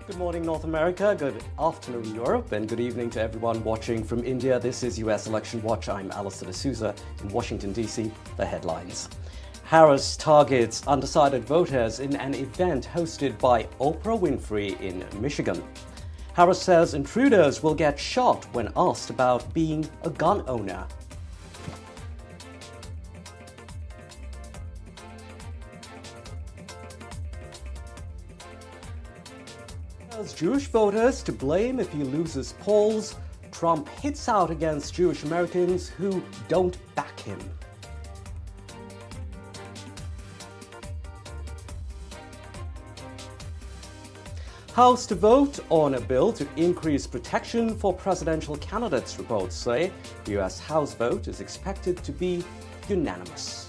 Good morning, North America. Good afternoon, Europe. And good evening to everyone watching from India. This is US Election Watch. I'm Allister in Washington, D.C. The headlines. Harris targets undecided voters in an event hosted by Oprah Winfrey in Michigan. Harris says intruders will get shot when asked about being a gun owner. Jewish voters to blame if he loses polls. Trump hits out against Jewish Americans who don't back him. House to vote on a bill to increase protection for presidential candidates, reports say. The U.S. House vote is expected to be unanimous.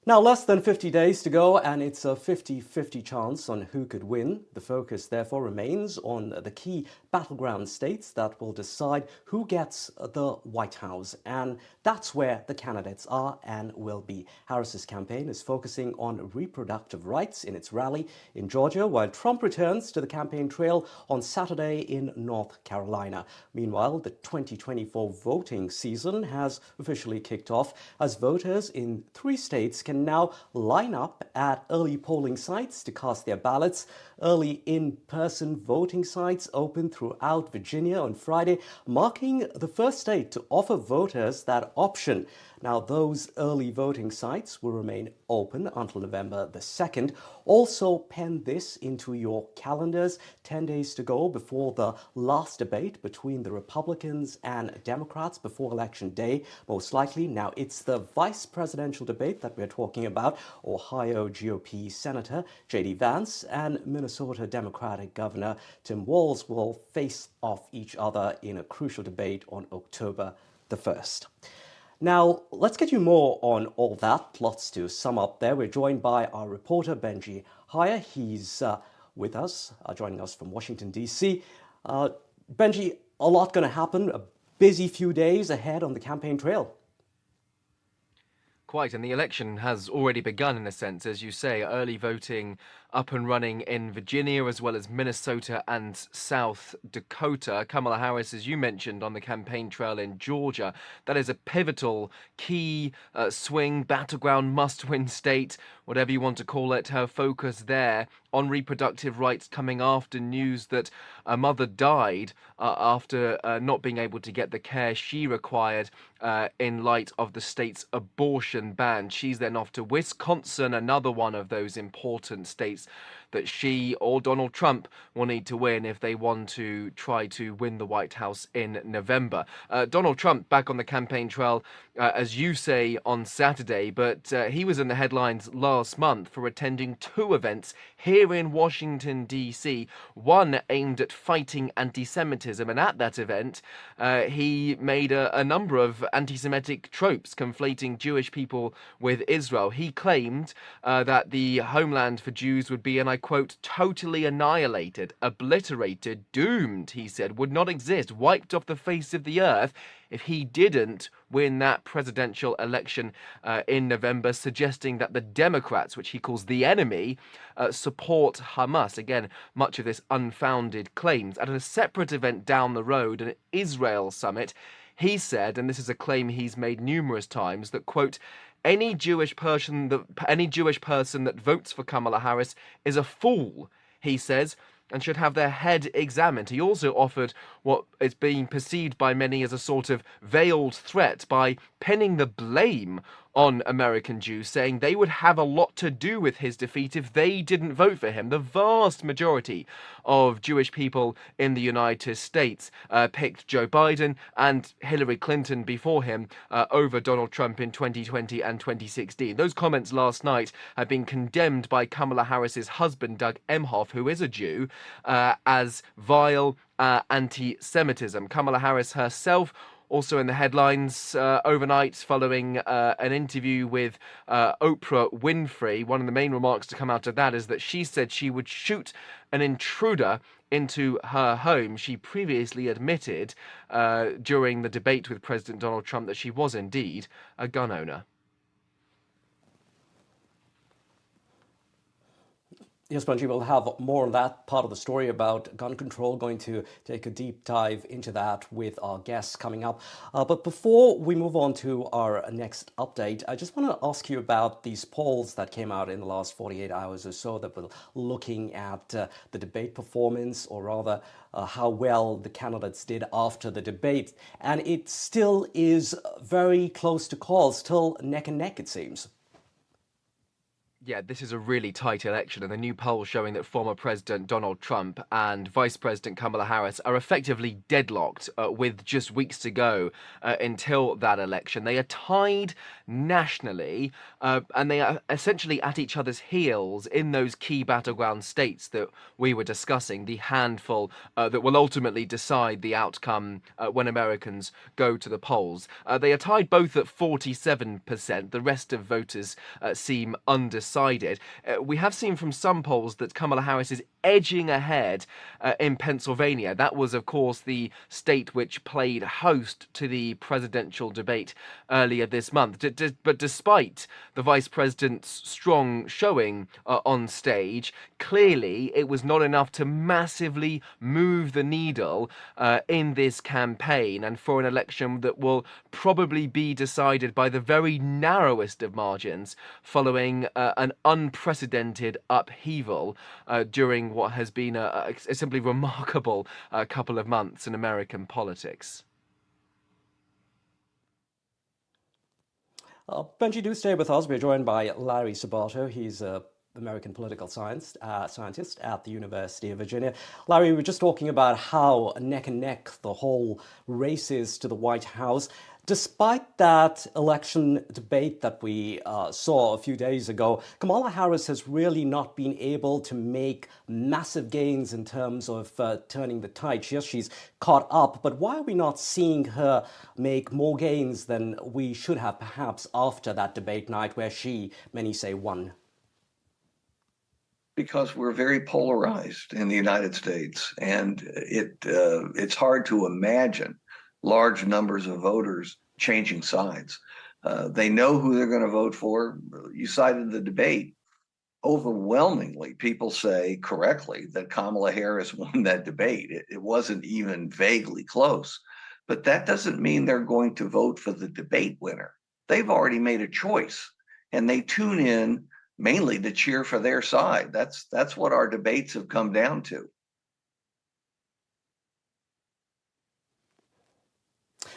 Now, less than 50 days to go, and it's a 50-50 chance on who could win. The focus, therefore, remains on the key battleground states that will decide who gets the White House. And that's where the candidates are and will be. Harris's campaign is focusing on reproductive rights in its rally in Georgia, while Trump returns to the campaign trail on Saturday in North Carolina. Meanwhile, the 2024 voting season has officially kicked off as voters in 3 states can now line up at early polling sites to cast their ballots. Early in-person voting sites open throughout Virginia on Friday, marking the first state to offer voters that option. Now, those early voting sites will remain open until November the 2nd. Also, pen this into your calendars. 10 days to go before the last debate between the Republicans and Democrats before Election Day, most likely. Now, it's the vice presidential debate that we're talking about. Ohio GOP Senator J.D. Vance and Minnesota Democratic Governor Tim Walz will face off each other in a crucial debate on October the 1st. Now, let's get you more on all that. Lots to sum up there. We're joined by our reporter, Benji Haya. He's with us, joining us from Washington, D.C. Benji, a lot going to happen. A busy few days ahead on the campaign trail. Quite, and the election has already begun in a sense, as you say, early voting up and running in Virginia as well as Minnesota and South Dakota. Kamala Harris, as you mentioned, on the campaign trail in Georgia. That is a pivotal, key, swing, battleground, must-win state, whatever you want to call it. Her focus there on reproductive rights coming after news that a mother died after not being able to get the care she required in light of the state's abortion ban. She's then off to Wisconsin, another one of those important states that she or Donald Trump will need to win if they want to try to win the White House in November. Donald Trump back on the campaign trail, as you say, on Saturday, but he was in the headlines last month for attending 2 events here in Washington, D.C., one aimed at fighting anti-Semitism, and at that event, he made a number of anti-Semitic tropes, conflating Jewish people with Israel. He claimed that the homeland for Jews would be, and I quote, totally annihilated, obliterated, doomed, he said, would not exist, wiped off the face of the earth if he didn't win that presidential election in November, suggesting that the Democrats, which he calls the enemy, support Hamas. Again, much of this unfounded claims. At a separate event down the road, an Israel summit, he said, and this is a claim he's made numerous times, that, quote, any Jewish person that votes for Kamala Harris is a fool, he says, and should have their head examined. He also offered what is being perceived by many as a sort of veiled threat by pinning the blame on American Jews, saying they would have a lot to do with his defeat if they didn't vote for him. The vast majority of Jewish people in the United States picked Joe Biden and Hillary Clinton before him over Donald Trump in 2020 and 2016. Those comments last night have been condemned by Kamala Harris's husband, Doug Emhoff, who is a Jew, as vile anti-Semitism. Kamala Harris herself Also in the headlines overnight, following an interview with Oprah Winfrey, one of the main remarks to come out of that is that she said she would shoot an intruder into her home. She previously admitted during the debate with President Donald Trump that she was indeed a gun owner. Yes, Benji, we'll have more on that part of the story about gun control. Going to take a deep dive into that with our guests coming up. But before we move on to our next update, I just want to ask you about these polls that came out in the last 48 hours or so that were looking at the debate performance, or rather how well the candidates did after the debate. And it still is very close to call, still neck and neck, it seems. Yeah, this is a really tight election, and the new poll showing that former President Donald Trump and Vice President Kamala Harris are effectively deadlocked with just weeks to go until that election. They are tied nationally, and they are essentially at each other's heels in those key battleground states that we were discussing, the handful that will ultimately decide the outcome when Americans go to the polls. They are tied both at 47%. The rest of voters seem undecided. We have seen from some polls that Kamala Harris is edging ahead in Pennsylvania. That was, of course, the state which played host to the presidential debate earlier this month. But despite the vice president's strong showing on stage, clearly it was not enough to massively move the needle in this campaign, and for an election that will probably be decided by the very narrowest of margins following an unprecedented upheaval during what has been a simply remarkable couple of months in American politics. Benji, do stay with us. We're joined by Larry Sabato. He's an American political scientist at the University of Virginia. Larry, we were just talking about how neck and neck the whole race is to the White House. Despite that election debate that we saw a few days ago, Kamala Harris has really not been able to make massive gains in terms of turning the tide. Yes, she's caught up, but why are we not seeing her make more gains than we should have, perhaps, after that debate night where she, many say, won? Because we're very polarized in the United States, and it's hard to imagine large numbers of voters changing sides. They know who they're going to vote for. You cited the debate. Overwhelmingly, people say correctly that Kamala Harris won that debate. It wasn't even vaguely close. But that doesn't mean they're going to vote for the debate winner. They've already made a choice, and they tune in mainly to cheer for their side. That's what our debates have come down to.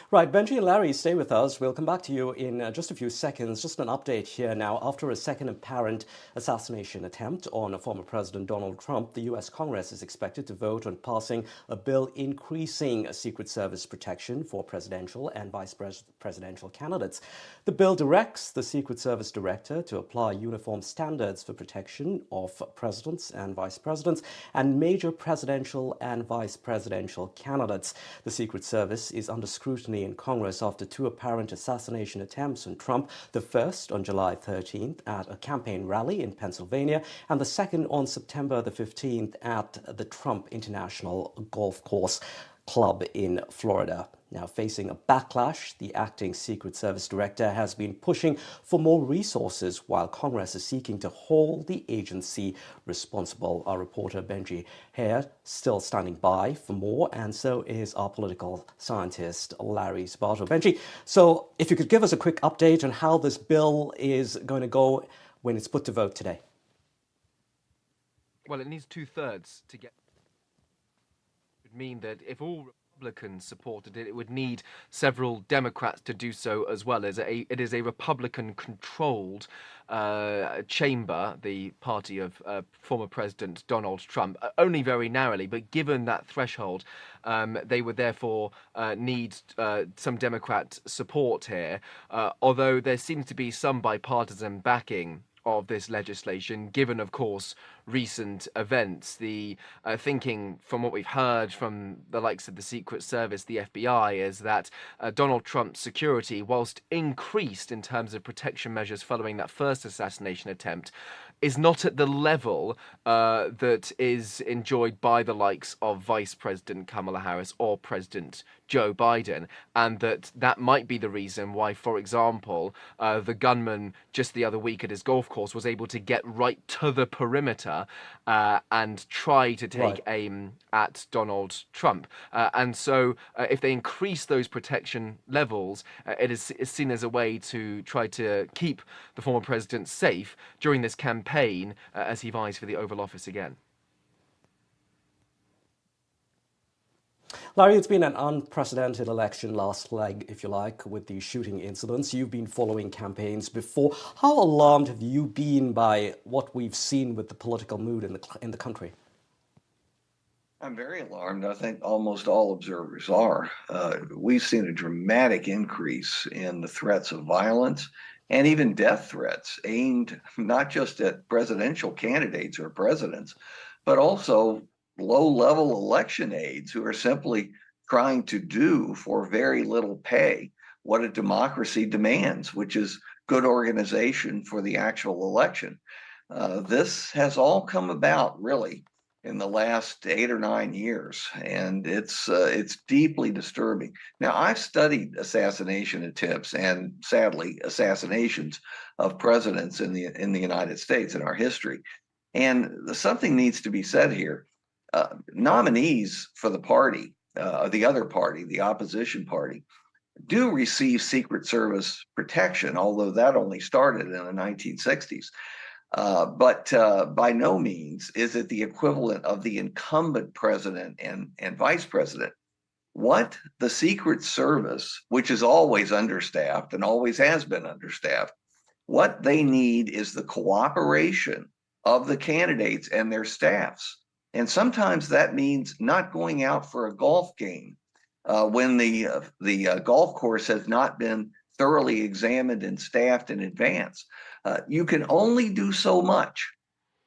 Right, Benji and Larry, stay with us. We'll come back to you in just a few seconds. Just an update here now. After a second apparent assassination attempt on former President Donald Trump, the U.S. Congress is expected to vote on passing a bill increasing Secret Service protection for presidential and vice presidential candidates. The bill directs the Secret Service director to apply uniform standards for protection of presidents and vice presidents and major presidential and vice presidential candidates. The Secret Service is under scrutiny in Congress after two apparent assassination attempts on Trump, the first on July 13th at a campaign rally in Pennsylvania, and the second on September the 15th at the Trump International Golf Course Club in Florida. Now, facing a backlash, the acting Secret Service director has been pushing for more resources while Congress is seeking to hold the agency responsible. Our reporter Benji Hare still standing by for more, and so is our political scientist Larry Sabato. Benji, so if you could give us a quick update on how this bill is going to go when it's put to vote today. Well, it needs 2/3 to get. It would mean that if all Republicans supported it, it would need several Democrats to do so as well. It is a Republican-controlled chamber, the party of former President Donald Trump, only very narrowly, but given that threshold, they would therefore need some Democrat support here, although there seems to be some bipartisan backing of this legislation, given, of course, recent events. The thinking, from what we've heard from the likes of the Secret Service, the FBI, is that Donald Trump's security, whilst increased in terms of protection measures following that first assassination attempt, is not at the level that is enjoyed by the likes of Vice President Kamala Harris or President Joe Biden, and that might be the reason why, for example, the gunman just the other week at his golf course was able to get right to the perimeter and try to take aim at Donald Trump. And so if they increase those protection levels, it is seen as a way to try to keep the former president safe during this campaign as he vies for the Oval Office again. Larry, it's been an unprecedented election last leg, if you like, with the shooting incidents. You've been following campaigns before. How alarmed have you been by what we've seen with the political mood in the country? I'm very alarmed. I think almost all observers are. We've seen a dramatic increase in the threats of violence and even death threats aimed not just at presidential candidates or presidents, but also low-level election aides who are simply trying to do for very little pay what a democracy demands, which is good organization for the actual election. This has all come about really in the last 8 or 9 years, and it's deeply disturbing. Now, I've studied assassination attempts and sadly assassinations of presidents in the United States in our history, and something needs to be said here. Nominees for the party, the other party, the opposition party, do receive Secret Service protection, although that only started in the 1960s. But by no means is it the equivalent of the incumbent president and vice president. What the Secret Service, which is always understaffed and always has been understaffed, what they need is the cooperation of the candidates and their staffs. And sometimes that means not going out for a golf game when the golf course has not been thoroughly examined and staffed in advance. You can only do so much.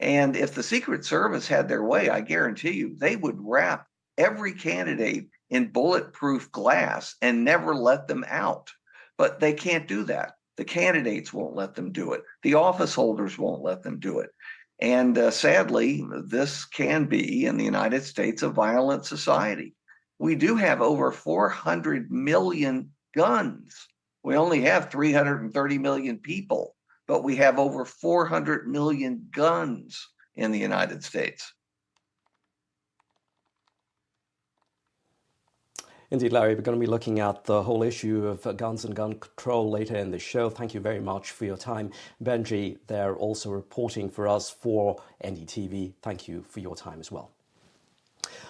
And if the Secret Service had their way, I guarantee you, they would wrap every candidate in bulletproof glass and never let them out. But they can't do that. The candidates won't let them do it. The office holders won't let them do it. And sadly, this can be, in the United States, a violent society. We do have over 400 million guns. We only have 330 million people, but we have over 400 million guns in the United States. Indeed, Larry, we're going to be looking at the whole issue of guns and gun control later in the show. Thank you very much for your time. Benji, they're also reporting for us for NDTV. Thank you for your time as well.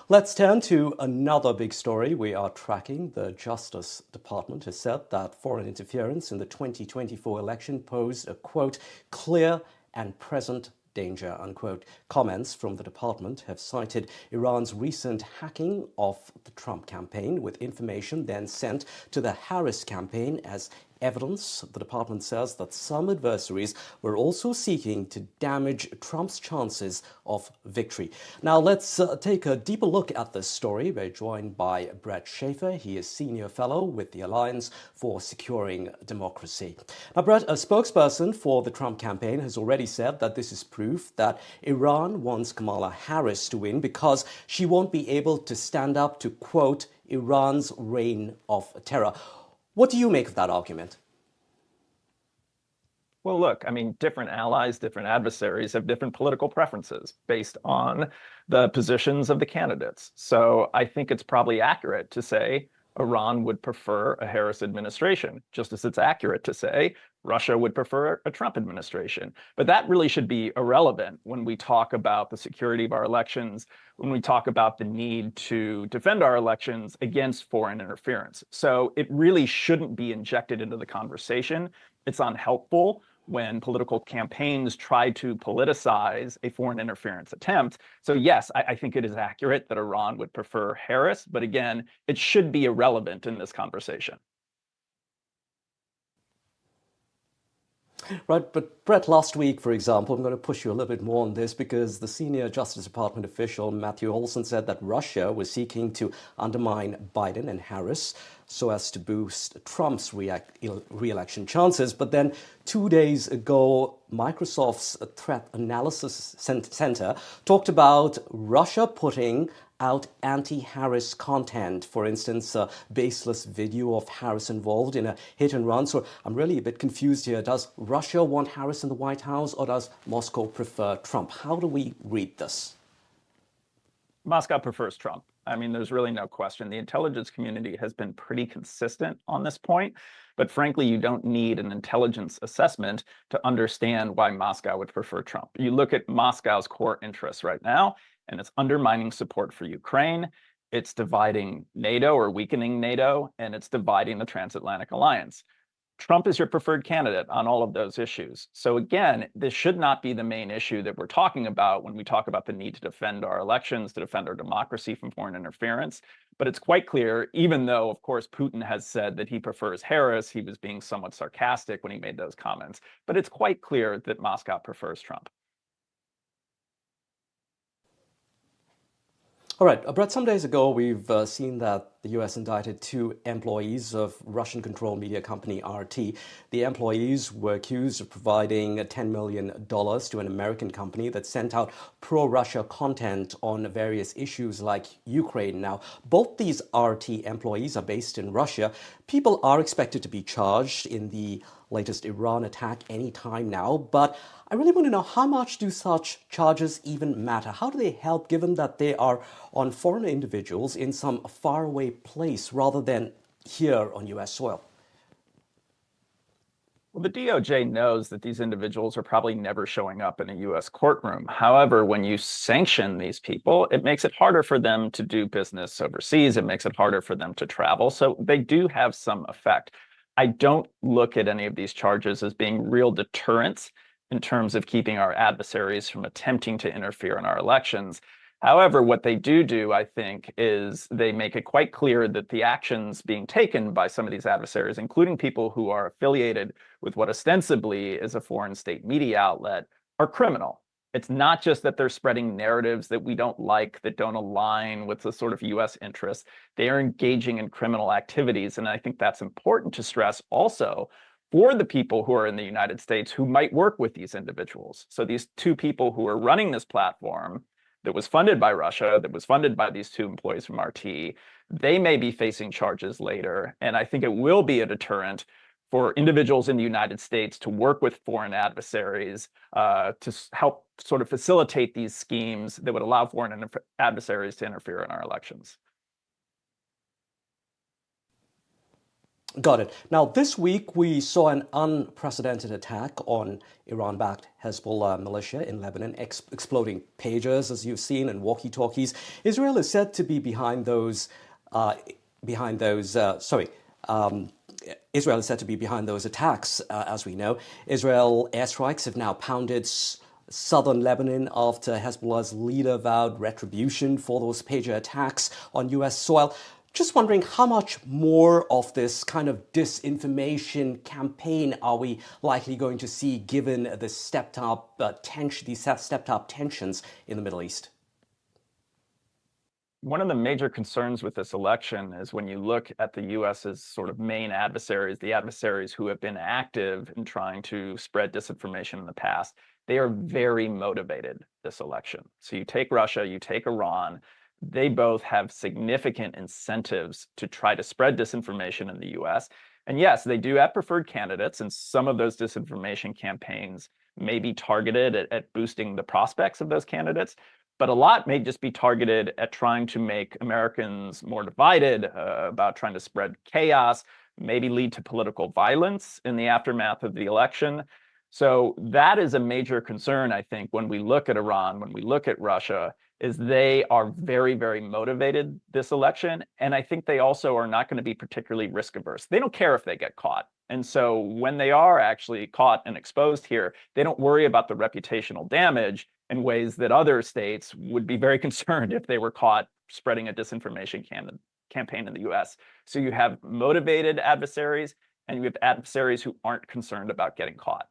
Let's turn to another big story we are tracking. The Justice Department has said that foreign interference in the 2024 election posed a, quote, clear and present danger, unquote. Comments from the department have cited Iran's recent hacking of the Trump campaign, with information then sent to the Harris campaign as evidence. The department says that some adversaries were also seeking to damage Trump's chances of victory. Now, let's take a deeper look at this story. We're joined by Brett Schaefer. He is Senior Fellow with the Alliance for Securing Democracy. Now, Brett, a spokesperson for the Trump campaign, has already said that this is proof that Iran wants Kamala Harris to win because she won't be able to stand up to, quote, Iran's reign of terror. What do you make of that argument? Well, look, I mean, different allies, different adversaries have different political preferences based on the positions of the candidates. So I think it's probably accurate to say Iran would prefer a Harris administration, just as it's accurate to say Russia would prefer a Trump administration. But that really should be irrelevant when we talk about the security of our elections, when we talk about the need to defend our elections against foreign interference. So it really shouldn't be injected into the conversation. It's unhelpful when political campaigns try to politicize a foreign interference attempt. So yes, I think it is accurate that Iran would prefer Harris, but again, it should be irrelevant in this conversation. Right, but Brett, last week, for example, I'm going to push you a little bit more on this because the senior Justice Department official, Matthew Olson, said that Russia was seeking to undermine Biden and Harris so as to boost Trump's re-election chances. But then 2 days ago, Microsoft's Threat Analysis Center talked about Russia putting out anti-Harris content. For instance, a baseless video of Harris involved in a hit and run. So I'm really a bit confused here. Does Russia want Harris in the White House or does Moscow prefer Trump? How do we read this? Moscow prefers Trump. I mean, there's really no question. The intelligence community has been pretty consistent on this point, but frankly, you don't need an intelligence assessment to understand why Moscow would prefer Trump. You look at Moscow's core interests right now, and it's undermining support for Ukraine, it's dividing NATO or weakening NATO, and it's dividing the transatlantic alliance. Trump is your preferred candidate on all of those issues. So again, this should not be the main issue that we're talking about when we talk about the need to defend our elections, to defend our democracy from foreign interference. But it's quite clear, even though, of course, Putin has said that he prefers Harris, he was being somewhat sarcastic when he made those comments, but it's quite clear that Moscow prefers Trump. All right, Brett, some days ago, we've seen that the US indicted 2 employees of Russian-controlled media company RT. The employees were accused of providing $10 million to an American company that sent out pro-Russia content on various issues like Ukraine. Now, both these RT employees are based in Russia. People are expected to be charged in the latest Iran attack any time now, but I really want to know, how much do such charges even matter? How do they help, given that they are on foreign individuals in some faraway place rather than here on US soil? Well, the DOJ knows that these individuals are probably never showing up in a US courtroom. However, when you sanction these people, it makes it harder for them to do business overseas. It makes it harder for them to travel. So they do have some effect. I don't look at any of these charges as being real deterrents in terms of keeping our adversaries from attempting to interfere in our elections. However, what they do, I think, is they make it quite clear that the actions being taken by some of these adversaries, including people who are affiliated with what ostensibly is a foreign state media outlet, are criminal. It's not just that they're spreading narratives that we don't like, that don't align with the sort of US interests. They are engaging in criminal activities. And I think that's important to stress also for the people who are in the United States who might work with these individuals. So these 2 people who are running this platform that was funded by Russia, that was funded by these 2 employees from RT, they may be facing charges later. And I think it will be a deterrent for individuals in the United States to work with foreign adversaries to help sort of facilitate these schemes that would allow foreign adversaries to interfere in our elections. Got it. Now, this week we saw an unprecedented attack on Iran-backed Hezbollah militia in Lebanon, exploding pagers, as you've seen, and walkie-talkies. Israel is said to be behind those. Israel is said to be behind those attacks, as we know. Israel airstrikes have now pounded southern Lebanon after Hezbollah's leader vowed retribution for those pager attacks on U.S. soil. Just wondering, how much more of this kind of disinformation campaign are we likely going to see, given the stepped up tensions in the Middle East? One of the major concerns with this election is when you look at the US's sort of main adversaries, the adversaries who have been active in trying to spread disinformation in the past, they are very motivated this election. So you take Russia, you take Iran, they both have significant incentives to try to spread disinformation in the US. And yes, they do have preferred candidates, and some of those disinformation campaigns may be targeted at boosting the prospects of those candidates. But a lot may just be targeted at trying to make Americans more divided, about trying to spread chaos, maybe lead to political violence in the aftermath of the election. So that is a major concern, I think, when we look at Iran, when we look at Russia, is they are very, very motivated this election. And I think they also are not going to be particularly risk averse. They don't care if they get caught. And so when they are actually caught and exposed here, they don't worry about the reputational damage in ways that other states would be very concerned if they were caught spreading a disinformation campaign in the US. So you have motivated adversaries and you have adversaries who aren't concerned about getting caught.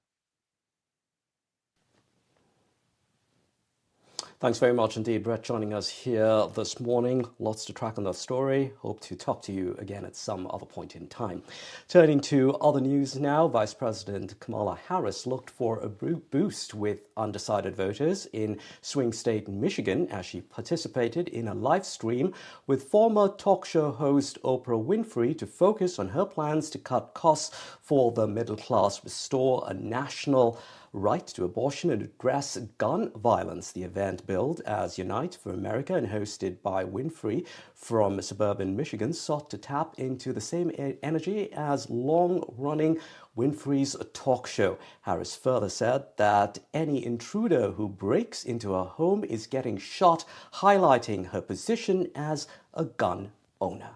Thanks very much indeed, Brett, joining us here this morning. Lots to track on that story. Hope to talk to you again at some other point in time. Turning to other news now, Vice President Kamala Harris looked for a boost with undecided voters in swing state Michigan as she participated in a live stream with former talk show host Oprah Winfrey to focus on her plans to cut costs for the middle class, restore a national right to abortion and address gun violence. The event, billed as Unite for America and hosted by Winfrey from suburban Michigan, sought to tap into the same energy as long-running Winfrey's talk show. Harris further said that any intruder who breaks into her home is getting shot, highlighting her position as a gun owner.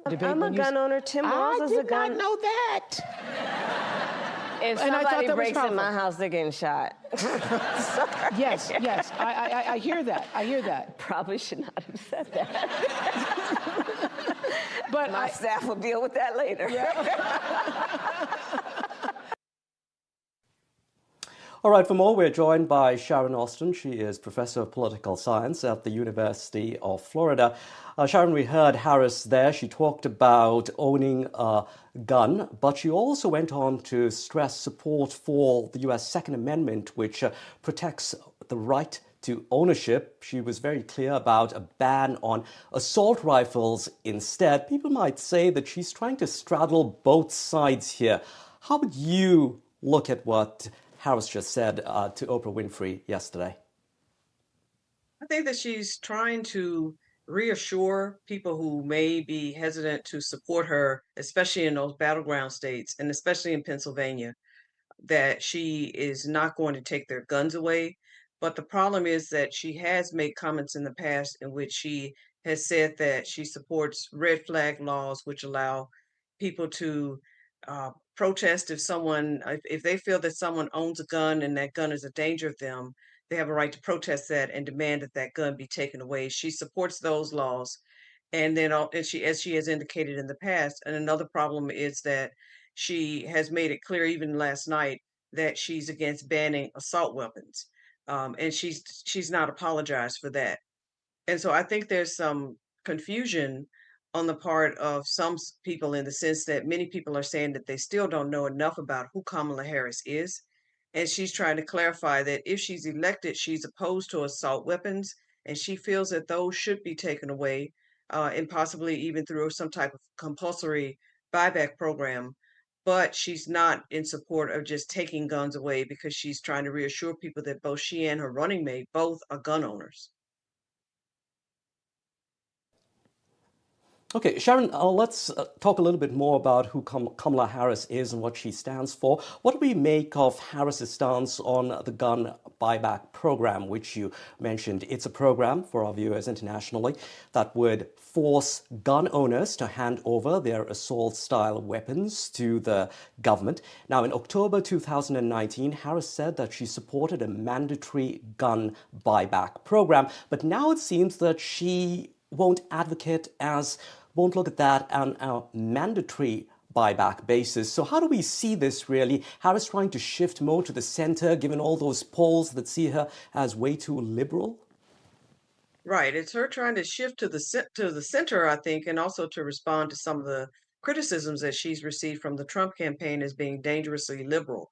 I'm a gun owner. Tim Walz is a gun. I did not know that. If And I thought somebody that was breaks in powerful. my house, they're getting shot. Yes, yes, I hear that. I hear that. Probably should not have said that. But My staff will deal with that later. All right, for more, we're joined by Sharon Austin. She is Professor of Political Science at the University of Florida. Sharon, we heard Harris there. She talked about owning a gun, but she also went on to stress support for the U.S. Second Amendment, which protects the right to ownership. She was very clear about a ban on assault rifles instead. People might say that she's trying to straddle both sides here. How would you look at what Harris just said to Oprah Winfrey yesterday? I think that she's trying to reassure people who may be hesitant to support her, especially in those battleground states and especially in Pennsylvania, that she is not going to take their guns away. But the problem is that she has made comments in the past in which she has said that she supports red flag laws, which allow people to protest if they feel that someone owns a gun and that gun is a danger of them. They have a right to protest that and demand that that gun be taken away. She supports those laws, and then and she, as she has indicated in the past. And another problem is that she has made it clear, even last night, that she's against banning assault weapons, and she's not apologized for that. And so I think there's some confusion on the part of some people in the sense that many people are saying that they still don't know enough about who Kamala Harris is. And she's trying to clarify that if she's elected, she's opposed to assault weapons, and she feels that those should be taken away, and possibly even through some type of compulsory buyback program. But she's not in support of just taking guns away because she's trying to reassure people that both she and her running mate both are gun owners. Okay, Sharon, let's talk a little bit more about who Kamala Harris is and what she stands for. What do we make of Harris's stance on the gun buyback program, which you mentioned? It's a program for our viewers internationally that would force gun owners to hand over their assault-style weapons to the government. Now, in October 2019, Harris said that she supported a mandatory gun buyback program, but now it seems that she won't look at that on a mandatory buyback basis. So how do we see this really? Harris trying to shift more to the center, given all those polls that see her as way too liberal? Right. It's her trying to shift to the center, I think, and also to respond to some of the criticisms that she's received from the Trump campaign as being dangerously liberal.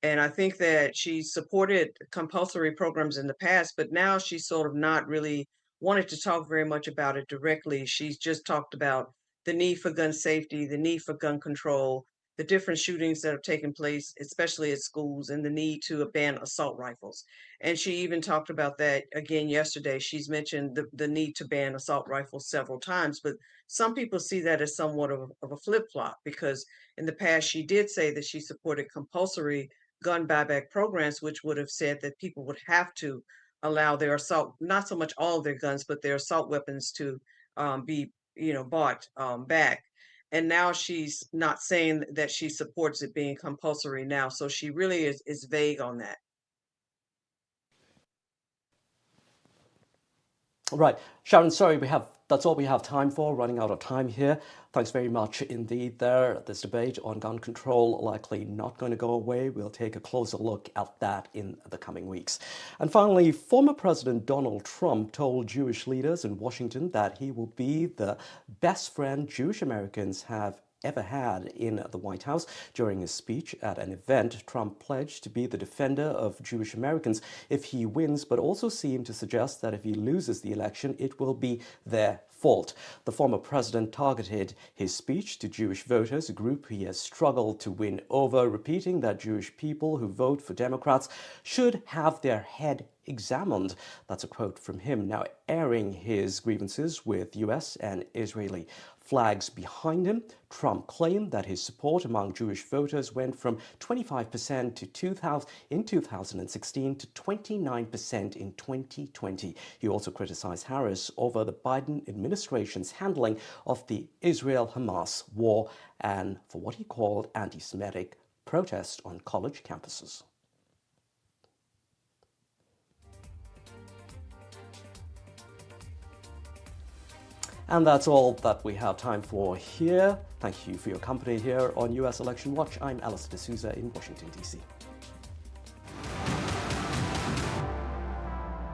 And I think that she supported compulsory programs in the past, but now she's sort of not really wanted to talk very much about it directly. She's just talked about the need for gun safety, the need for gun control, the different shootings that have taken place, especially at schools, and the need to ban assault rifles. And she even talked about that again yesterday. She's mentioned the need to ban assault rifles several times, but some people see that as somewhat of a flip-flop, because in the past she did say that she supported compulsory gun buyback programs, which would have said that people would have to allow their assault, not so much all of their guns, but their assault weapons to be, bought back. And now she's not saying that she supports it being compulsory now. So she really is vague on that. Right, Sharon, sorry, that's all we have time for, running out of time here. Thanks very much indeed there. This debate on gun control likely not going to go away. We'll take a closer look at that in the coming weeks. And finally, former President Donald Trump told Jewish leaders in Washington that he will be the best friend Jewish Americans have ever had in the White House. During his speech at an event, Trump pledged to be the defender of Jewish Americans if he wins, but also seemed to suggest that if he loses the election, it will be their fault. The former president targeted his speech to Jewish voters, a group he has struggled to win over, repeating that Jewish people who vote for Democrats should have their head examined. That's a quote from him, now airing his grievances with US and Israeli flags behind him. Trump claimed that his support among Jewish voters went from 25% in 2016 to 29% in 2020. He also criticized Harris over the Biden administration's handling of the Israel-Hamas war and for what he called anti-Semitic protests on college campuses. And that's all that we have time for here. Thank you for your company here on US Election Watch. I'm Allister D'Souza in Washington, D.C.